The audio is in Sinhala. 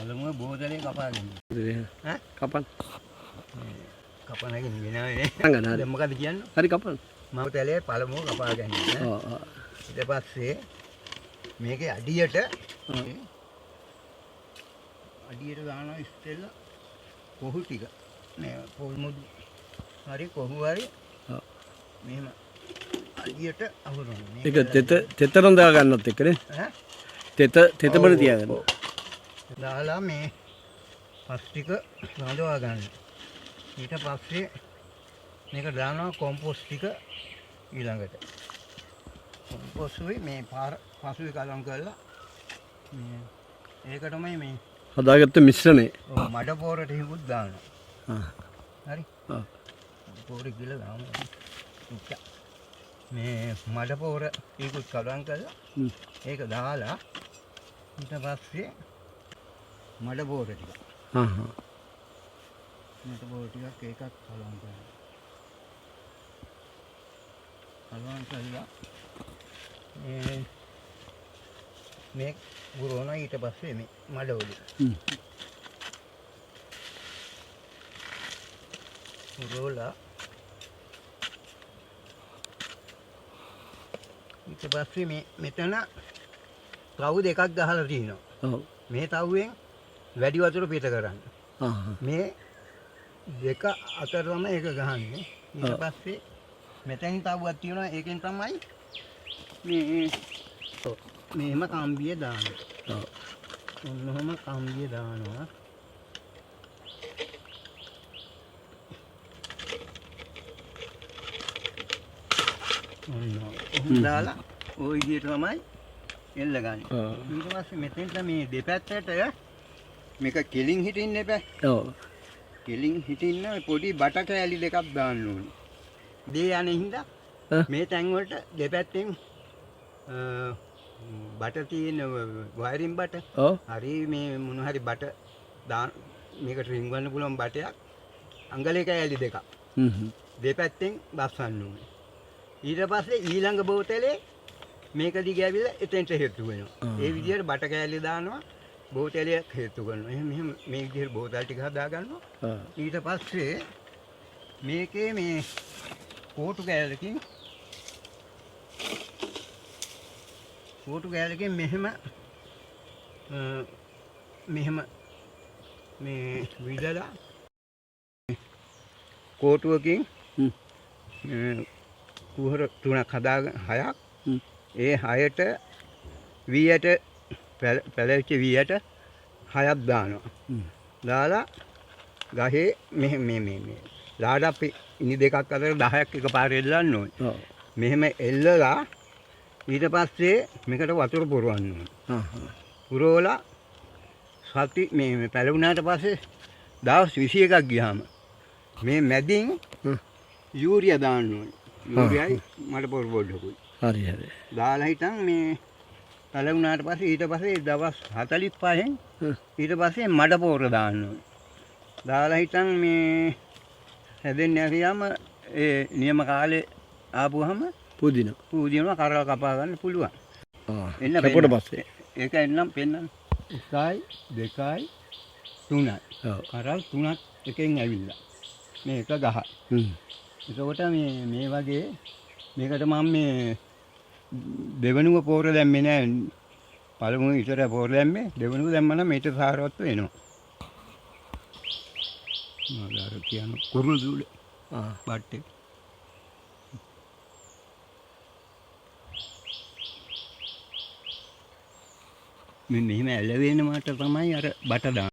පළමුව බෝතලේ කපා ගන්න. ඈ කපන්න. කපනගෙන වෙනවනේ. අංගන හරි. දැන් මොකද කියන්නේ? හරි කපන්න. බෝතලේ පළමුව කපා ගන්න. ඊට පස්සේ මේකේ අඩියට දානවා ඉස්සෙල්ලා කොහු ටික. මේ පොල් මුදු හරි කොහු හරි. මෙහෙම අඩියට අහුරනවා. ඒක තෙත රඳා ගන්නත් එක්කනේ. ඈ තෙත බල තියාගන්න. දාලා මේ පස් ටික රඳවා ගන්න. ඊට පස්සේ මේක දානවා කොම්පෝස්ට් ටික ඊළඟට. කොම්පෝස්ට් මේ පසුවේ කලම් කරලා මේ ඒක තමයි මේ හදාගත්ත මිශ්‍රණය. ඔව් මඩ පොරට හිඟුත් දානවා. හරි. පොර ගිල දානවා. මේ මඩ පොර හිඟුත් කලම් කරලා ඒක දාලා ඊට පස්සේ මඩ පොර ටික. මඩ පොර ටිකක් ඒකත් කලම් කරනවා. කලම් කරලා මේ ගුරුවන ඊට පස්සේ මේ මඩවලු ගුරුවලා ඊට පස්සේ මේ මෙතන තවු දෙකක් ගහලා තියෙනවා. මේ තවුවෙන් වැඩි වතුර පිට කරන්න. මේ දෙක අතර තමයි ඒක ගහන්නේ. ඊට පස්සේ මෙතෙන් තවුවක් තියෙනවා. ඒකෙන් තමයි මෙහෙම කම්බිය දානවා. ඔන්නෝම කම්බිය දානවා. ඔන්න දාලා ওই විදිහට තමයි එල්ල ගන්න. ඊට පස්සේ මෙතෙන්ට මේ දෙපැත්තට මේක කෙලින් හිටින්න එපා. ඔව්. කෙලින් හිටින්න පොඩි බට කෑලි දෙකක් දාන්න ඕනේ. දේ යන්නේ හින්දා මේ තැන් වලට දෙපැත්තෙන් බට තියෙන වයරින් බට. ඔව්. හරි මේ මොන හරි බට දාන මේකට රින්ගවන්න පුළුවන් බටයක් අඟලේ කෑලි දෙකක්. දෙපැත්තෙන් බස්සන්න ඕනේ. ඊට පස්සේ ඊළඟ බෝතලේ මේක දිගේ ඇවිල්ලා එතෙන්ට හේතු වෙනවා. ඒ විදිහට බට කෑලි දානවා බෝතලයක් හේතු කරනවා. එහෙම මේ විදිහට බෝතල් ටික හදා ගන්නවා. ඊට පස්සේ මේකේ මේ කෝටු කෑල්ලකින් මෙහෙම මේ විදලා කෝටුවකින් කුහර තුනක් හදාගෙන හයක් ඒ හයට වීයට පැලවිච්ච වීයට හයක් දානවා. දාලා ගහේ මේ ලාඩ ඉනි දෙකක් අතර 10ක් එකපාරට එල්ලන්න ඕනේ. මෙහෙම එල්ලලා ඊට පස්සේ මේකට වතුර පුරවන්න ඕනේ. පුරවලා සති මේ පැලුණාට පස්සේ දවස් 21ක් ගියාම මේ මැදින් යූරියා දාන්න ඕනේ. යූරියයි මඩ පොර පොඩ්ඩකුයි. හරි හරි. දාලා හිටන් මේ පැලුණාට පස්සේ ඊට පස්සේ දවස් 45න් ඊට පස්සේ මඩ පොර දාන්න ඕනේ. දාලා හිටන් මේ හැදෙන්න ඇරියාම ඒ නියම කාලේ ආපුවහම පුදිනවා කරල් කපා ගන්න පුළුවන්. එන්න කපුවට පස්සේ ඒක එන්නම් පෙන්නන්න. 1යි 2යි 3යි. කරල් 3ක් එකෙන් ඇවිල්ලා. මේ එක ගහ. එතකොට මේ වගේ මේකට මම මේ දෙවනුව පොර දැම්මේ නෑ. පළමුව ඉතර පොර දැම්මේ දෙවනුව දැම්මම මේට සාරවත් වෙනවා. නෝදාර කියන කුරුළු දුල බට්ටේ මෙන්න මෙහෙම ඇලවෙන මාට තමයි අර බට දාන්නේ.